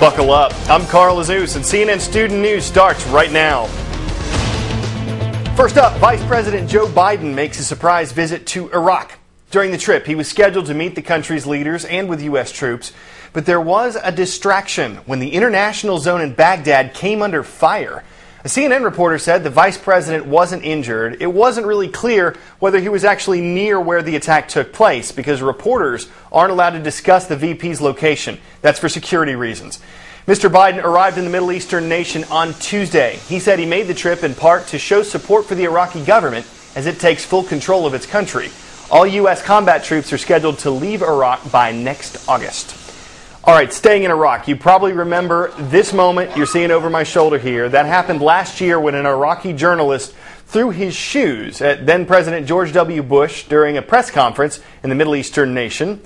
Buckle up. I'm Carl Azus, and CNN Student News starts right now. First up, Vice President Joe Biden makes a surprise visit to Iraq. During the trip, he was scheduled to meet the country's leaders and with U.S. troops, but there was a distraction when the international zone in Baghdad came under fire. A CNN reporter said the vice president wasn't injured. It wasn't really clear whether he was actually near where the attack took place because reporters aren't allowed to discuss the VP's location. That's for security reasons. Mr. Biden arrived in the Middle Eastern nation on Tuesday. He said he made the trip in part to show support for the Iraqi government as it takes full control of its country. All U.S. combat troops are scheduled to leave Iraq by next August. All right, staying in Iraq, you probably remember this moment you're seeing over my shoulder here. That happened last year when an Iraqi journalist threw his shoes at then-President George W. Bush during a press conference in the Middle Eastern nation.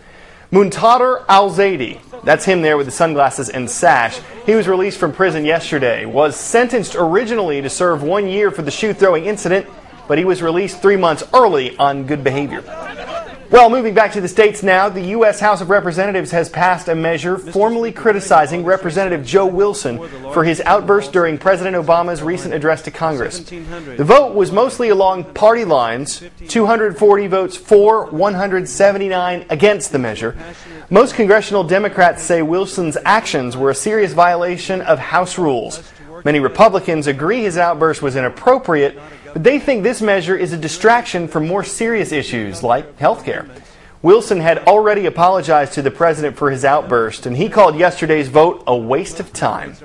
Muntader al-Zaidi, that's him there with the sunglasses and sash, he was released from prison yesterday, was sentenced originally to serve 1 year for the shoe-throwing incident, but he was released 3 months early on good behavior. Well, moving back to the states now, the U.S. House of Representatives has passed a measure formally criticizing Representative Joe Wilson for his outburst during President Obama's recent address to Congress. The vote was mostly along party lines, 240 votes for, 179 against the measure. Most congressional Democrats say Wilson's actions were a serious violation of House rules. Many Republicans agree his outburst was inappropriate, but they think this measure is a distraction from more serious issues like health care. Wilson had already apologized to the president for his outburst, and he called yesterday's vote a waste of time.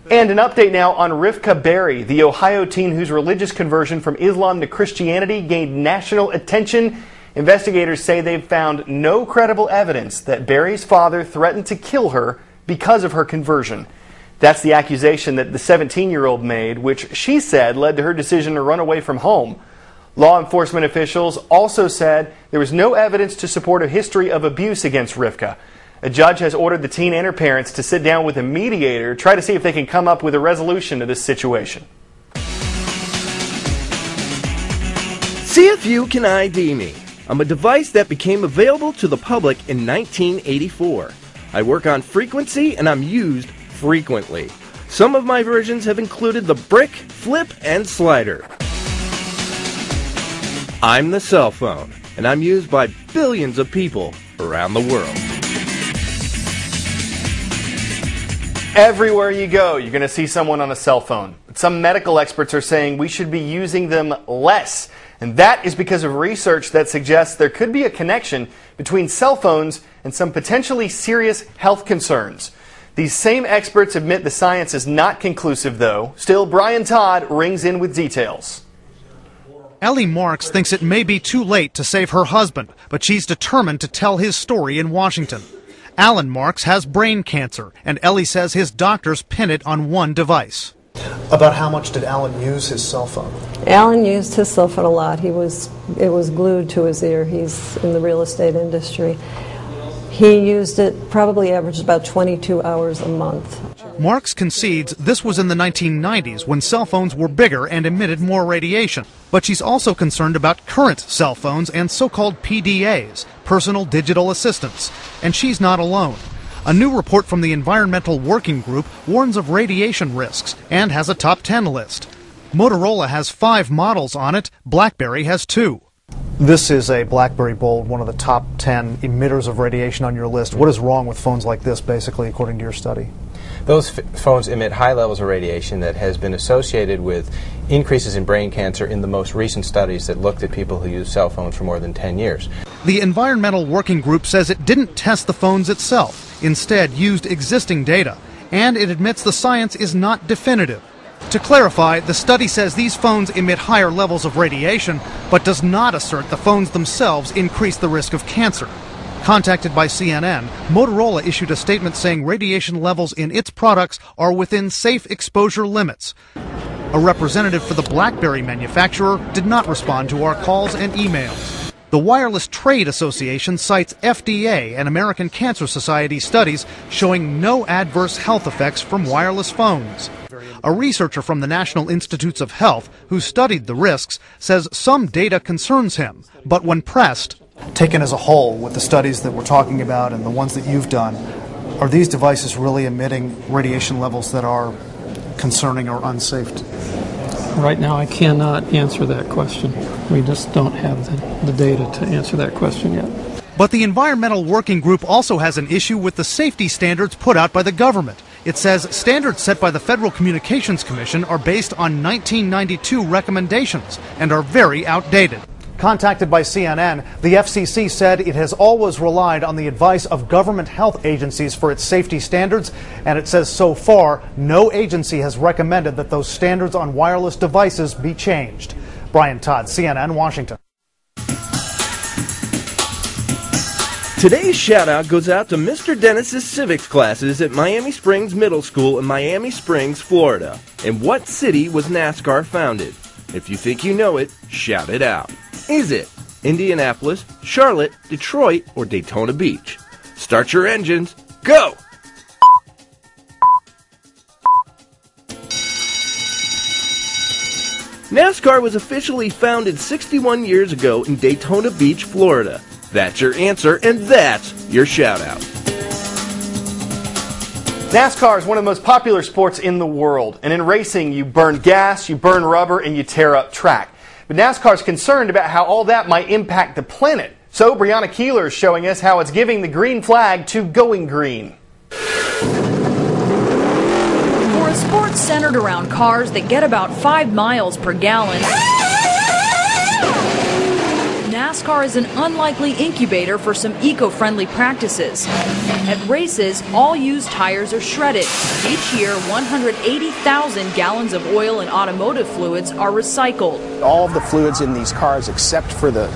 And an update now on Rivka Berry, the Ohio teen whose religious conversion from Islam to Christianity gained national attention. Investigators say they've found no credible evidence that Berry's father threatened to kill her because of her conversion. That's the accusation that the 17-year-old made, which she said led to her decision to run away from home. Law enforcement officials also said there was no evidence to support a history of abuse against Rivka. A judge has ordered the teen and her parents to sit down with a mediator, try to see if they can come up with a resolution to this situation. See if you can ID me. I'm a device that became available to the public in 1984. I work on frequency and I'm used frequently. Some of my versions have included the brick, flip, and slider. I'm the cell phone, and I'm used by billions of people around the world. Everywhere you go, you're going to see someone on a cell phone. But some medical experts are saying we should be using them less. And that is because of research that suggests there could be a connection between cell phones and some potentially serious health concerns. These same experts admit the science is not conclusive, though. Still, Brian Todd rings in with details. Ellie Marks thinks it may be too late to save her husband, but she's determined to tell his story in Washington. Alan Marks has brain cancer, and Ellie says his doctors pin it on one device. About how much did Alan use his cell phone? Alan used his cell phone a lot. It was glued to his ear. He's in the real estate industry. He used it, probably averaged about 22 hours a month. Marks concedes this was in the 1990s when cell phones were bigger and emitted more radiation. But she's also concerned about current cell phones and so-called PDAs, personal digital assistants. And she's not alone. A new report from the Environmental Working Group warns of radiation risks and has a top 10 list. Motorola has 5 models on it, BlackBerry has 2. This is a BlackBerry Bold, one of the top 10 emitters of radiation on your list. What is wrong with phones like this, basically, according to your study? Those phones emit high levels of radiation that has been associated with increases in brain cancer in the most recent studies that looked at people who use cell phones for more than 10 years. The Environmental Working Group says it didn't test the phones itself, instead used existing data, and it admits the science is not definitive. To clarify, the study says these phones emit higher levels of radiation, but does not assert the phones themselves increase the risk of cancer. Contacted by CNN, Motorola issued a statement saying radiation levels in its products are within safe exposure limits. A representative for the BlackBerry manufacturer did not respond to our calls and emails. The Wireless Trade Association cites FDA and American Cancer Society studies showing no adverse health effects from wireless phones. A researcher from the National Institutes of Health who studied the risks says some data concerns him, but when pressed, Taken as a whole, with the studies that we're talking about and the ones that you've done, Are these devices really emitting radiation levels that are concerning or unsafe? Right now I cannot answer that question. We just don't have the data to answer that question yet. But the Environmental Working Group also has an issue with the safety standards put out by the government. It says standards set by the Federal Communications Commission are based on 1992 recommendations and are very outdated. Contacted by CNN, the FCC said it has always relied on the advice of government health agencies for its safety standards, and it says so far no agency has recommended that those standards on wireless devices be changed. Brian Todd, CNN, Washington. Today's shout-out goes out to Mr. Dennis's civics classes at Miami Springs Middle School in Miami Springs, Florida. In what city was NASCAR founded? If you think you know it, shout it out. Is it Indianapolis, Charlotte, Detroit, or Daytona Beach? Start your engines. Go! NASCAR was officially founded 61 years ago in Daytona Beach, Florida. That's your answer, and that's your shout-out. NASCAR is one of the most popular sports in the world, and in racing you burn gas, you burn rubber, and you tear up track. But NASCAR is concerned about how all that might impact the planet. So Brianna Keeler is showing us how it's giving the green flag to going green. For a sport centered around cars that get about 5 miles per gallon, NASCAR is an unlikely incubator for some eco-friendly practices. At races, all used tires are shredded. Each year, 180,000 gallons of oil and automotive fluids are recycled. All of the fluids in these cars, except for the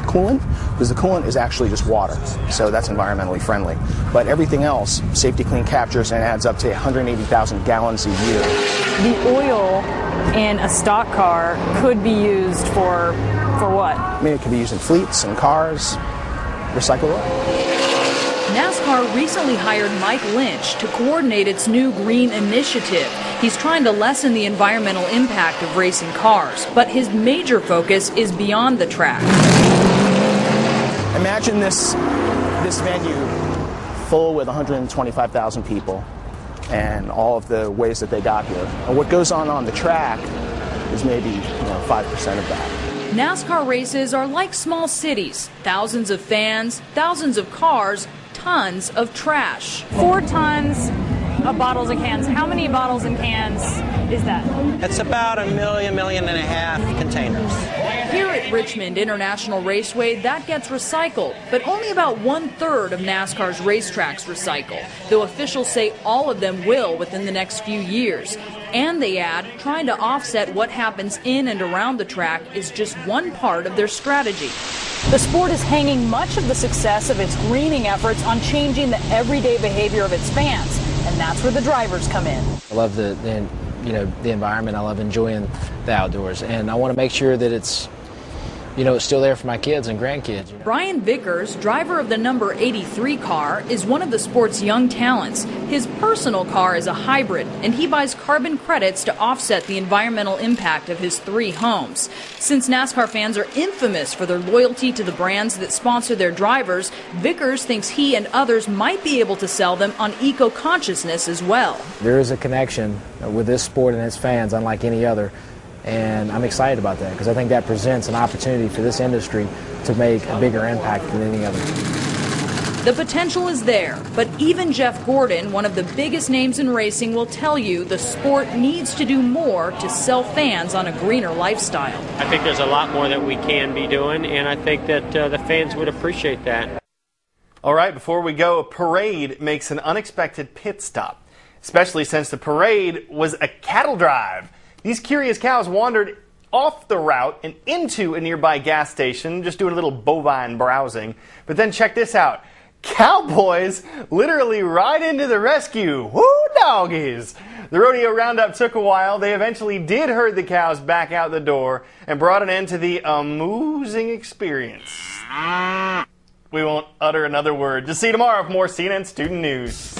coolant, because the coolant is actually just water, so that's environmentally friendly. But everything else, Safety Clean captures and adds up to 180,000 gallons a year. The oil in a stock car could be used for what? I mean, it could be used in fleets and cars, recycle oil. NASCAR recently hired Mike Lynch to coordinate its new green initiative. He's trying to lessen the environmental impact of racing cars, but his major focus is beyond the track. Imagine this venue full with 125,000 people and all of the ways that they got here. And what goes on the track is maybe 5% of that. NASCAR races are like small cities. Thousands of fans, thousands of cars, tons of trash. 4 tons of bottles and cans. How many bottles and cans is that? It's about 1.5 million containers. Here at Richmond International Raceway, that gets recycled, but only about 1/3 of NASCAR's racetracks recycle, though officials say all of them will within the next few years. And they add, trying to offset what happens in and around the track is just one part of their strategy. The sport is hanging much of the success of its greening efforts on changing the everyday behavior of its fans, and that's where the drivers come in. I love the environment. I love enjoying the outdoors, and I want to make sure that it's still there for my kids and grandkids. Brian Vickers, driver of the number 83 car, is one of the sport's young talents. His personal car is a hybrid, and he buys carbon credits to offset the environmental impact of his 3 homes. Since NASCAR fans are infamous for their loyalty to the brands that sponsor their drivers, Vickers thinks he and others might be able to sell them on eco-consciousness as well. There is a connection with this sport and its fans unlike any other. And I'm excited about that because I think that presents an opportunity for this industry to make a bigger impact than any other. The potential is there, but even Jeff Gordon, one of the biggest names in racing, will tell you the sport needs to do more to sell fans on a greener lifestyle. I think there's a lot more that we can be doing, and I think that the fans would appreciate that. All right, before we go, a parade makes an unexpected pit stop, especially since the parade was a cattle drive. These curious cows wandered off the route and into a nearby gas station, just doing a little bovine browsing. But then check this out. Cowboys literally ride into the rescue. Woo, doggies! The rodeo roundup took a while. They eventually did herd the cows back out the door and brought an end to the amusing experience. We won't utter another word. Just see you tomorrow for more CNN Student News.